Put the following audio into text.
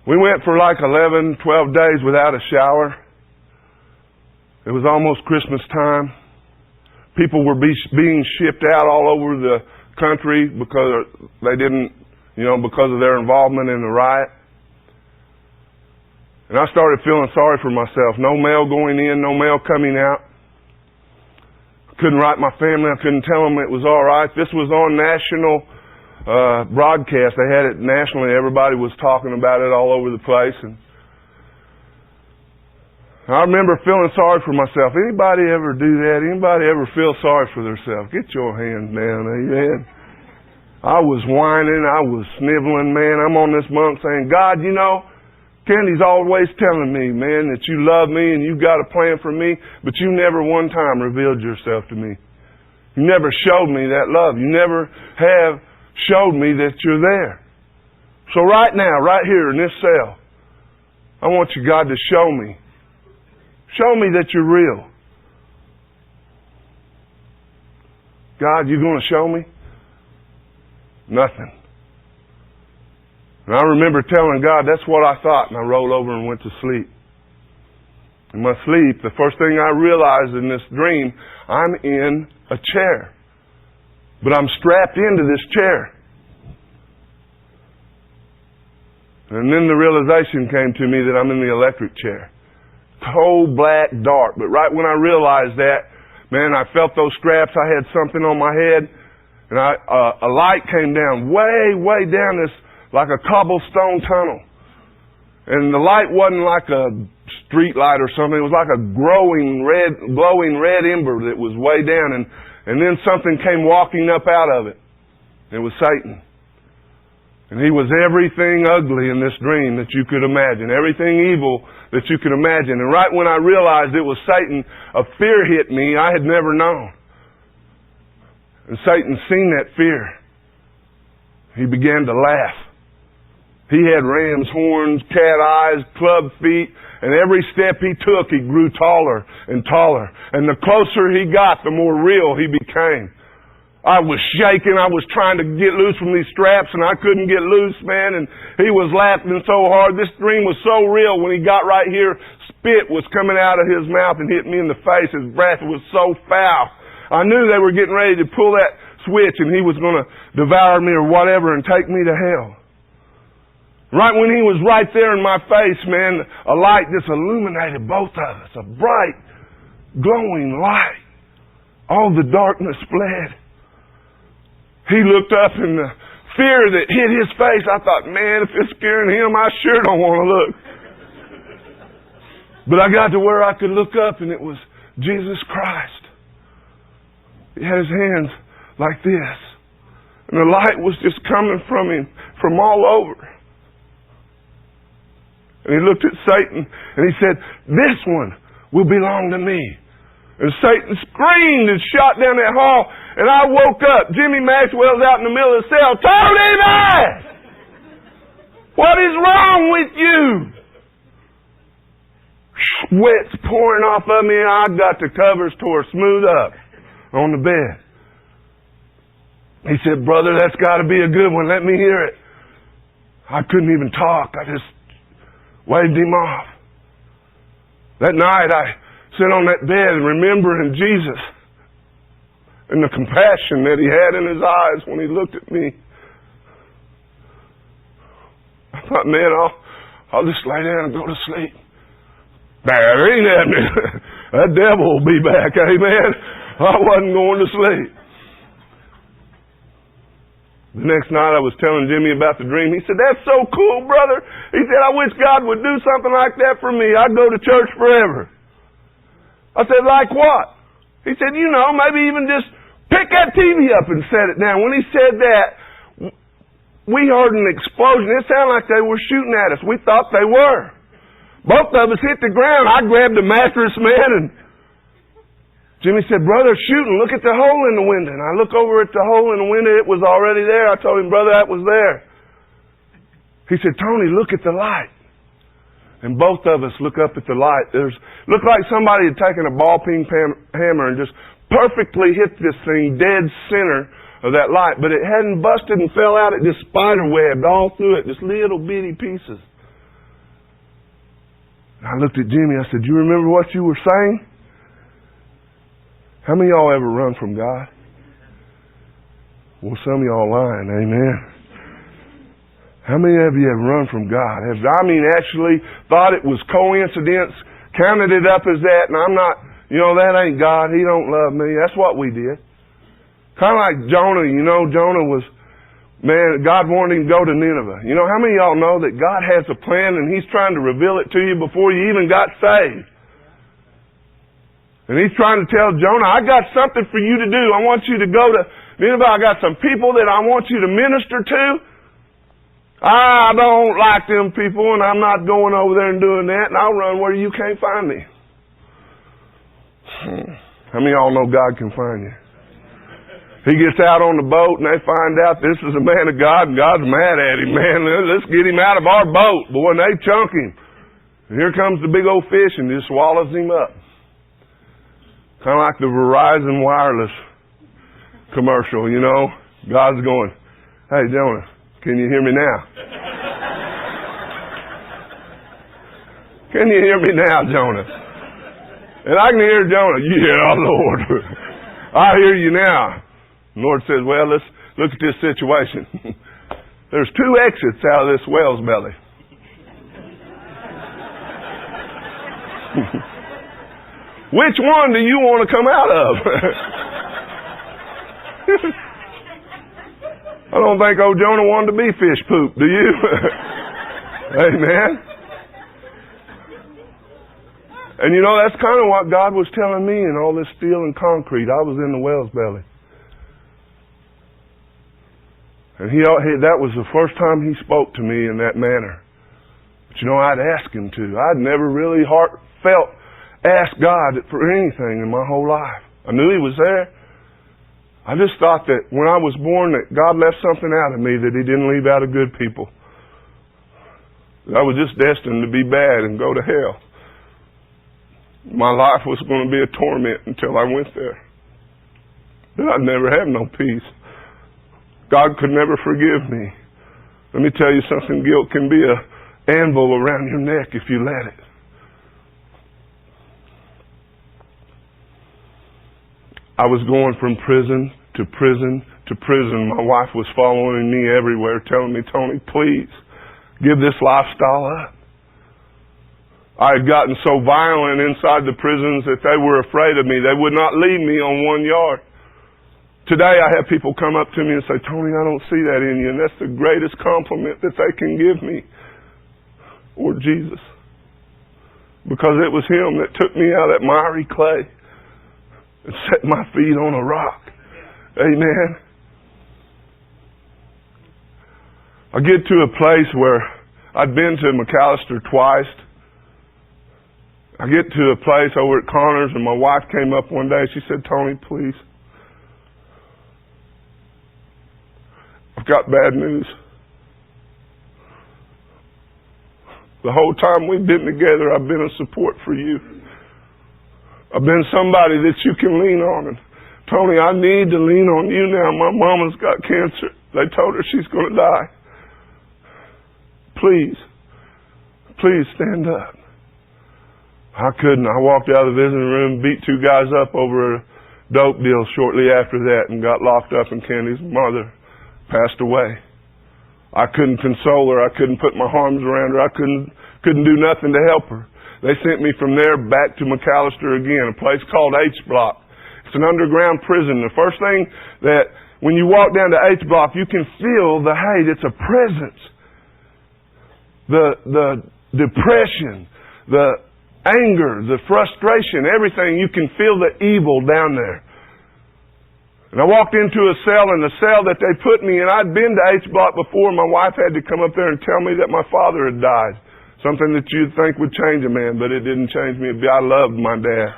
We went for like 11, 12 days without a shower. It was almost Christmas time. People were being shipped out all over the country because they didn't, because of their involvement in the riot. And I started feeling sorry for myself. No mail going in, no mail coming out. Couldn't write my family. I couldn't tell them it was all right. This was on national broadcast. They had it nationally. Everybody was talking about it all over the place. And I remember feeling sorry for myself. Anybody ever do that? Anybody ever feel sorry for themselves? Get your hands down, amen. I was whining. I was sniveling, man. I'm on this monk saying, God, Candy's always telling me, man, that you love me and you've got a plan for me, but you never one time revealed yourself to me. You never showed me that love. You never have showed me that you're there. So right now, right here in this cell, I want you, God, to show me. Show me that you're real. God, you going to show me? Nothing. And I remember telling God, that's what I thought, and I rolled over and went to sleep. In my sleep, the first thing I realized in this dream, I'm in a chair. But I'm strapped into this chair. And then the realization came to me that I'm in the electric chair. Cold, black, dark. But right when I realized that, man, I felt those straps. I had something on my head. And a light came down, way down this, like a cobblestone tunnel. And the light wasn't like a street light or something. It was like a glowing red ember that was way down. And then something came walking up out of it. It was Satan. And he was everything ugly in this dream that you could imagine. Everything evil that you could imagine. And right when I realized it was Satan, a fear hit me I had never known. And Satan seen that fear. He began to laugh. He had ram's horns, cat eyes, club feet, and every step he took, he grew taller and taller. And the closer he got, the more real he became. I was shaking. I was trying to get loose from these straps, and I couldn't get loose, man. And he was laughing so hard. This dream was so real. When he got right here, spit was coming out of his mouth and hit me in the face. His breath was so foul. I knew they were getting ready to pull that switch, and he was going to devour me or whatever and take me to hell. Right when he was right there in my face, man, a light just illuminated both of us. A bright, glowing light. All the darkness fled. He looked up, and the fear that hit his face, I thought, man, if it's scaring him, I sure don't want to look. But I got to where I could look up, and it was Jesus Christ. He had his hands like this. And the light was just coming from him from all over. And he looked at Satan and he said, this one will belong to me. And Satan screamed and shot down that hall. And I woke up. Jimmy Maxwell's out in the middle of the cell. Tony, man! What is wrong with you? Sweat's pouring off of me. I got the covers tore smooth up on the bed. He said, brother, that's got to be a good one. Let me hear it. I couldn't even talk. I just waved him off. That night I sat on that bed remembering Jesus and the compassion that he had in his eyes when he looked at me. I thought, man, I'll just lay down and go to sleep. There ain't happening. That devil will be back, amen. I wasn't going to sleep. The next night I was telling Jimmy about the dream. He said, that's so cool, brother. He said, I wish God would do something like that for me. I'd go to church forever. I said, like what? He said, maybe even just pick that TV up and set it down. When he said that, we heard an explosion. It sounded like they were shooting at us. We thought they were. Both of us hit the ground. I grabbed the mattress, man, and Jimmy said, brother, shoot and look at the hole in the window. And I look over at the hole in the window. It was already there. I told him, brother, that was there. He said, Tony, look at the light. And both of us look up at the light. Looked like somebody had taken a ball-peen hammer and just perfectly hit this thing dead center of that light. But it hadn't busted and fell out. It just spider-webbed all through it, just little bitty pieces. I looked at Jimmy. I said, "You remember what you were saying?" How many of y'all ever run from God? Well, some of y'all lying. Amen. How many of you have run from God? Actually thought it was coincidence, counted it up as that, and I'm not, that ain't God. He don't love me. That's what we did. Kind of like Jonah. Jonah was, God wanted him to go to Nineveh. How many of y'all know that God has a plan and He's trying to reveal it to you before you even got saved? And He's trying to tell Jonah, I got something for you to do. I want you to go to Nineveh. I got some people that I want you to minister to. I don't like them people, and I'm not going over there and doing that, and I'll run where you can't find me. How many of y'all know God can find you? He gets out on the boat, and they find out this is a man of God, and God's mad at him, man. Let's get him out of our boat. Boy, and they chunk him. And here comes the big old fish, and just swallows him up. Kind of like the Verizon wireless commercial, God's going, "Hey, Jonah, can you hear me now? Can you hear me now, Jonah?" And I can hear Jonah, "Yeah, Lord. I hear you now." The Lord says, "Well, let's look at this situation. There's 2 exits out of this whale's belly. Which one do you want to come out of?" I don't think old Jonah wanted to be fish poop, do you? Amen. And that's kind of what God was telling me in all this steel and concrete. I was in the whale's belly. And that was the first time He spoke to me in that manner. But I'd ask Him to. I'd never really heartfelt asked God for anything in my whole life. I knew He was there. I just thought that when I was born that God left something out of me that He didn't leave out of good people. I was just destined to be bad and go to hell. My life was going to be a torment until I went there. But I'd never have no peace. God could never forgive me. Let me tell you something, guilt can be an anvil around your neck if you let it. I was going from prison to prison to prison. My wife was following me everywhere, telling me, "Tony, please, give this lifestyle up." I had gotten so violent inside the prisons that they were afraid of me. They would not leave me on 1 yard. Today I have people come up to me and say, "Tony, I don't see that in you." And that's the greatest compliment that they can give me. Or Jesus. Because it was Him that took me out of that miry clay and set my feet on a rock. Amen. I get to a place where I'd been to McAllister twice. I get to a place over at Connors, and my wife came up one day. She said, "Tony, please, I've got bad news. The whole time we've been together, I've been a support for you. I've been somebody that you can lean on. And Tony, I need to lean on you now. My mama's got cancer. They told her she's going to die. Please stand up." I couldn't. I walked out of the visiting room, beat 2 guys up over a dope deal shortly after that, and got locked up, and Candy's mother passed away. I couldn't console her. I couldn't put my arms around her. I couldn't do nothing to help her. They sent me from there back to McAllister again, a place called H Block. It's an underground prison. The first thing that when you walk down to H Block, you can feel the hate. It's a presence. The depression, the anger, the frustration, everything. You can feel the evil down there. And I walked into a cell, and the cell that they put me in, I'd been to H Block before. My wife had to come up there and tell me that my father had died. Something that you'd think would change a man, but it didn't change me. I loved my dad.